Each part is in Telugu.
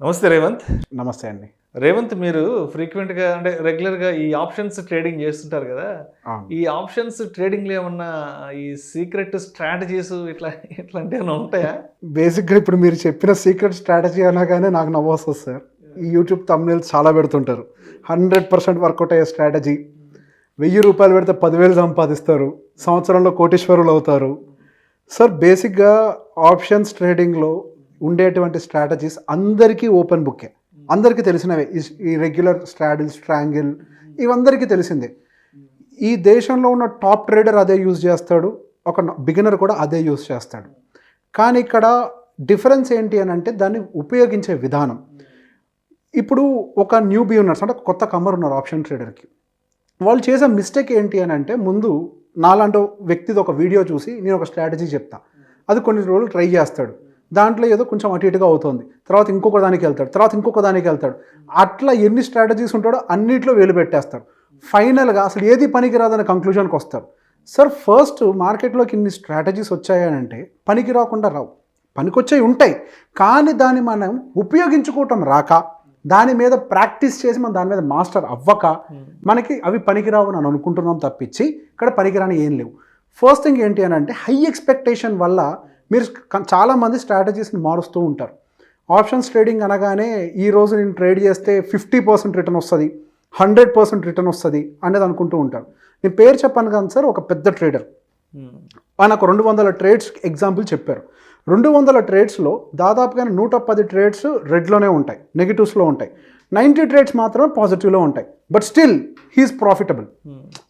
నమస్తే రేవంత్. నమస్తే అండి. రేవంత్, మీరు ఫ్రీక్వెంట్‌గా అంటే రెగ్యులర్‌గా ఈ ఆప్షన్స్ ట్రేడింగ్ చేస్తుంటారు కదా! అవును. ఈ ఆప్షన్స్ ట్రేడింగ్‌లో ఏమన్నా ఈ సీక్రెట్ స్ట్రాటజీస్ ఇట్లాంటియేమన్నా ఉంటాయా? బేసిక్‌గా ఇప్పుడు మీరు చెప్పిన సీక్రెట్ స్ట్రాటజీ అనగానే నాకు నవ్వొస్తది సార్. ఈ యూట్యూబ్ థంబ్‌నెయిల్స్ చాలా పెడుతుంటారు. 100% వర్కౌట్ అయ్యే స్ట్రాటజీ. రూ. 1000 పెడితే 10,000 సంపాదిస్తారు. సంవత్సరంలో కోటీశ్వరులు అవుతారు. సార్ బేసిక్‌గా ఆప్షన్స్ ట్రేడింగ్‌లో ఉండేటువంటి స్ట్రాటజీస్ అందరికీ ఓపెన్ బుక్కే. అందరికీ తెలిసినవే. ఈ రెగ్యులర్ స్ట్రాడిల్, స్ట్రాంగిల్ ఇవందరికీ తెలిసిందే. ఈ దేశంలో ఉన్న టాప్ ట్రేడర్ అదే యూజ్ చేస్తాడు. ఒక బిగినర్ కూడా అదే యూజ్ చేస్తాడు. కానీ ఇక్కడ డిఫరెన్స్ ఏంటి అని అంటే దాన్ని ఉపయోగించే విధానం. ఇప్పుడు ఒక న్యూ బిగినర్స్ అంటే కొత్త కమర్ ఉన్నారు ఆప్షన్ ట్రేడర్కి. వాళ్ళు చేసే మిస్టేక్ ఏంటి అని అంటే ముందు నాలాంటి వ్యక్తిది ఒక వీడియో చూసి నేను ఒక స్ట్రాటజీ చెప్తా. అది కొన్ని రోజులు ట్రై చేస్తాడు. దాంట్లో ఏదో కొంచెం అటు ఇటుగా అవుతుంది. తర్వాత ఇంకొక దానికి వెళ్తాడు. తర్వాత ఇంకొక దానికి వెళ్తాడు. అట్లా ఎన్ని స్ట్రాటజీస్ ఉంటాడో అన్నిట్లో వేలు పెట్టేస్తారు. ఫైనల్గా అసలు ఏది పనికి రాదనే కంక్లూజన్కి వస్తారు. సార్ ఫస్ట్ మార్కెట్లోకి ఇన్ని స్ట్రాటజీస్ వచ్చాయనంటే పనికి రాకుండా రావు. పనికొచ్చేవి ఉంటాయి. కానీ దాన్ని మనం ఉపయోగించుకోవటం రాక, దాని మీద ప్రాక్టీస్ చేసి మనం దాని మీద మాస్టర్ అవ్వక మనకి అవి పనికిరావు అని అనుకుంటున్నాం తప్పించి ఇక్కడ పనికిరాని ఏం లేవు. ఫస్ట్ థింగ్ ఏంటి అని అంటే హై ఎక్స్పెక్టేషన్ వల్ల మీరు చాలామంది స్ట్రాటజీస్ని మారుస్తూ ఉంటారు. ఆప్షన్స్ ట్రేడింగ్ అనగానే ఈరోజు నేను ట్రేడ్ చేస్తే 50% రిటర్న్ వస్తుంది, 100% రిటర్న్ వస్తుంది అనేది అనుకుంటూ ఉంటారు. నేను పేరు చెప్పాను కానీ సార్, ఒక పెద్ద ట్రేడర్ నాకు 200 ట్రేడ్స్ ఎగ్జాంపుల్ చెప్పారు. 200 ట్రేడ్స్లో దాదాపుగా 110 ట్రేడ్స్ రెడ్లోనే ఉంటాయి, నెగిటివ్స్లో ఉంటాయి. 90 ట్రేడ్స్ మాత్రమే పాజిటివ్లో ఉంటాయి. But still he is profitable.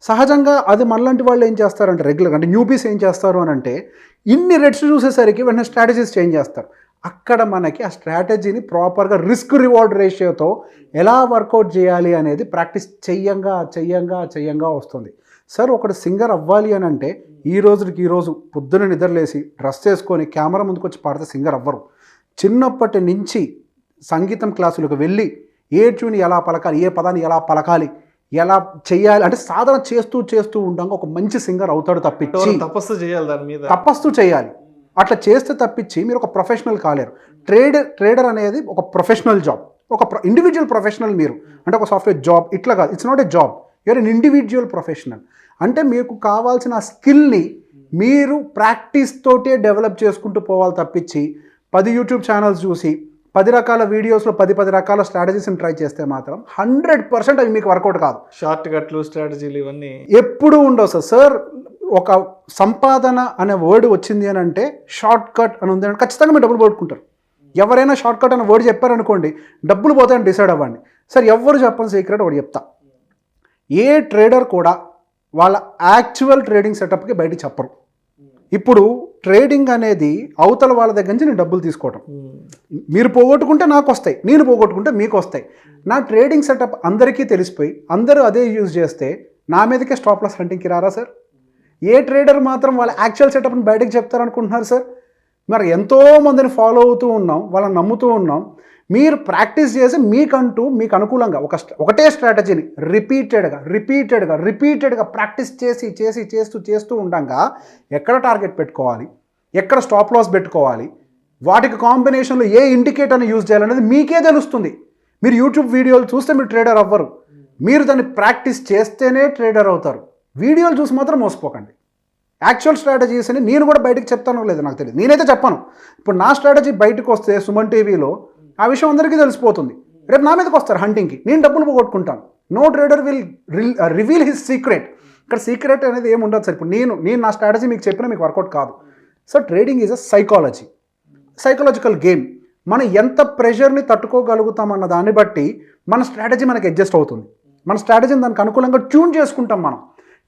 సహజంగా అది మనలాంటి వాళ్ళు ఏం చేస్తారంటే రెగ్యులర్గా అంటే న్యూబీస్ ఏం చేస్తారు అని అంటే ఇన్ని రెడ్స్ చూసేసరికి వెంటనే స్ట్రాటజీస్ చేంజ్ చేస్తారు. అక్కడ మనకి ఆ స్ట్రాటజీని ప్రాపర్గా రిస్క్ రివార్డ్ రేషియోతో ఎలా వర్కౌట్ చేయాలి అనేది ప్రాక్టీస్ చెయ్యంగా వస్తుంది. సార్ ఒకటి సింగర్ అవ్వాలి అని అంటే ఈరోజు పొద్దున నిద్రలేసి డ్రెస్ చేసుకొని కెమెరా ముందుకు వచ్చి పాడితే సింగర్ అవ్వరు. చిన్నప్పటి నుంచి సంగీతం క్లాసులకు వెళ్ళి ఏ ట్యూన్ ఎలా పలకాలి, ఏ పదాన్ని ఎలా పలకాలి, ఎలా చేయాలి అంటే సాధన చేస్తూ ఉండగా ఒక మంచి సింగర్ అవుతాడు తప్పించి తపస్సు చేయాలి, దాని మీద తపస్సు చేయాలి. అట్లా చేస్తే తప్పించి మీరు ఒక ప్రొఫెషనల్ కాలేరు. ట్రేడర్ అనేది ఒక ప్రొఫెషనల్ జాబ్, ఒక ఇండివిజువల్ ప్రొఫెషనల్. మీరు అంటే ఒక సాఫ్ట్వేర్ జాబ్ ఇట్లా కాదు. It's not a job, you're an individual professional. అంటే మీకు కావాల్సిన స్కిల్ని మీరు ప్రాక్టీస్ తోటే డెవలప్ చేసుకుంటూ పోవాలి తప్పించి 10 యూట్యూబ్ ఛానల్స్ చూసి 10 రకాల వీడియోస్లో 10 రకాల స్ట్రాటజీస్ని ట్రై చేస్తే మాత్రం 100% అవి మీకు వర్కౌట్ కాదు. షార్ట్ కట్లు, స్ట్రాటజీలు ఇవన్నీ ఎప్పుడూ ఉండవు సార్. ఒక సంపాదన అనే వర్డ్ వచ్చింది అని అంటే షార్ట్ కట్ అని ఉంది అంటే ఖచ్చితంగా మీరు డబ్బులు పోగొట్టుకుంటారు. ఎవరైనా షార్ట్ కట్ అనే వర్డ్ చెప్పారనుకోండి, డబ్బులు పోతాయని డిసైడ్ అవ్వండి. సార్ ఎవరు చెప్పని సీక్రెట్ ఒకటి చెప్తా. ఏ ట్రేడర్ కూడా వాళ్ళ యాక్చువల్ ట్రేడింగ్ సెటప్కి బయట చెప్పరు. ఇప్పుడు ట్రేడింగ్ అనేది అవతల వాళ్ళ దగ్గర నుంచి నేను డబ్బులు తీసుకోవటం. మీరు పోగొట్టుకుంటే నాకు వస్తాయి, నేను పోగొట్టుకుంటే మీకు వస్తాయి. నా ట్రేడింగ్ సెటప్ అందరికీ తెలిసిపోయి అందరూ అదే యూజ్ చేస్తే నా మీదకే స్టాప్ లాస్ హంటింగ్కి రారా సార్? ఏ ట్రేడర్ మాత్రం వాళ్ళ యాక్చువల్ సెటప్ని బయటకు చెప్తారనుకుంటున్నారు సార్? మరి ఎంతోమందిని ఫాలో అవుతూ ఉన్నాం, వాళ్ళని నమ్ముతూ ఉన్నాం. మీరు ప్రాక్టీస్ చేసి మీకు అనుకూలంగా ఒకటే స్ట్రాటజీని రిపీటెడ్గా ప్రాక్టీస్ చేస్తూ ఉండగా ఎక్కడ టార్గెట్ పెట్టుకోవాలి, ఎక్కడ స్టాప్ లాస్ పెట్టుకోవాలి, వాటికి కాంబినేషన్లో ఏ ఇండికేటర్ని యూజ్ చేయాలనేది మీకే తెలుస్తుంది. మీరు యూట్యూబ్ వీడియోలు చూస్తే మీరు ట్రేడర్ అవ్వరు. మీరు దాన్ని ప్రాక్టీస్ చేస్తేనే ట్రేడర్ అవుతారు. వీడియోలు చూసి మాత్రం మోసపోకండి. యాక్చువల్ స్ట్రాటజీస్ని నేను కూడా బయటకు చెప్తానో లేదో నాకు తెలియదు, నేనైతే చెప్పను. ఇప్పుడు నా స్ట్రాటజీ బయటకు వస్తే సుమన్ టీవీలో ఆ విషయం అందరికీ తెలిసిపోతుంది. రేపు నా మీదకి వస్తారు హంటింగ్కి, నేను డబ్బులు పోగొట్టుకుంటాను. No trader will reveal his secret. ఇక్కడ సీక్రెట్ అనేది ఏమి ఉండదు సార్. ఇప్పుడు నేను నా స్ట్రాటజీ మీకు చెప్పినా మీకు వర్కౌట్ కాదు. So trading is a psychological game. మనం ఎంత ప్రెషర్ని తట్టుకోగలుగుతామన్న దాన్ని బట్టి మన స్ట్రాటజీ మనకి అడ్జస్ట్ అవుతుంది. మన స్ట్రాటజీని దానికి అనుకూలంగా ట్యూన్ చేసుకుంటాం మనం.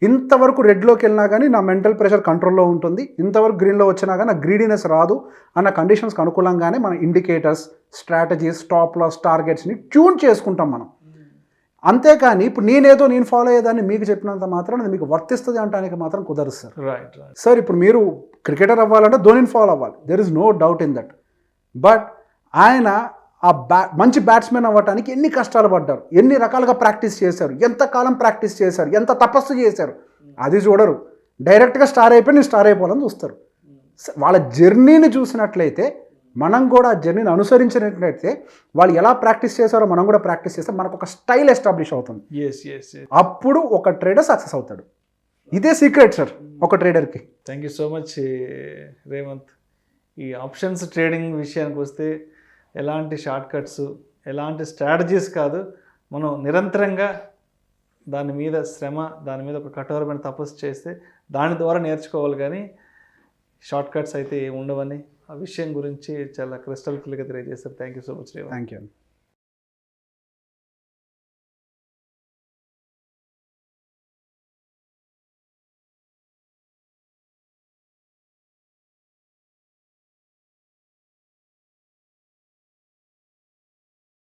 ఇంతవరకు రెడ్లోకి వెళ్ళినా కానీ నా మెంటల్ ప్రెషర్ కంట్రోల్లో ఉంటుంది, ఇంతవరకు గ్రీన్లో వచ్చినా కానీ నా గ్రీడీనెస్ రాదు అన్న కండిషన్స్కి అనుకూలంగానే మన ఇండికేటర్స్, స్ట్రాటజీస్, స్టాప్ లాస్, టార్గెట్స్ని ట్యూన్ చేసుకుంటాం మనం. అంతేకాని ఇప్పుడు నేను ఫాలో అయ్యేదాన్ని మీకు చెప్పినంత మాత్రం అది మీకు వర్తిస్తుంది అనడానికి మాత్రం కుదరదు సార్. రైట్. సార్ ఇప్పుడు మీరు క్రికెటర్ అవ్వాలంటే ధోనిని ఫాలో అవ్వాలి, there is no doubt in that. But ఆయన మంచి బ్యాట్స్మెన్ అవ్వడానికి ఎన్ని కష్టాలు పడ్డారు, ఎన్ని రకాలుగా ప్రాక్టీస్ చేశారు, ఎంతకాలం ప్రాక్టీస్ చేశారు, ఎంత తపస్సు చేశారు, అది చూడరు. డైరెక్ట్గా స్టార్ అయిపోయి నేను స్టార్ అయిపోవాలని చూస్తారు. వాళ్ళ జర్నీని చూసినట్లయితే మనం కూడా ఆ జర్నీని అనుసరించినట్లయితే వాళ్ళు ఎలా ప్రాక్టీస్ చేశారో మనం కూడా ప్రాక్టీస్ చేస్తే మనకు ఒక స్టైల్ ఎస్టాబ్లిష్ అవుతుంది. ఎస్ అప్పుడు ఒక ట్రేడర్ సక్సెస్ అవుతాడు. ఇదే సీక్రెట్ సార్ ఒక ట్రేడర్కి. Thank you so much Revanth. ఈ ఆప్షన్స్ ట్రేడింగ్ విషయానికి వస్తే ఎలాంటి షార్ట్ కట్స్, ఎలాంటి స్ట్రాటజీస్ కాదు, మనం నిరంతరంగా దాని మీద శ్రమ, దాని మీద ఒక కఠోరమైన తపస్సు చేస్తే దాని ద్వారా నేర్చుకోవాలి, కానీ షార్ట్ కట్స్ అయితే ఉండవని ఆ విషయం గురించి చాలా క్రిస్టల్ క్లియర్గా తెలియజేస్తారు. Thank you so much Revanth. Thank you.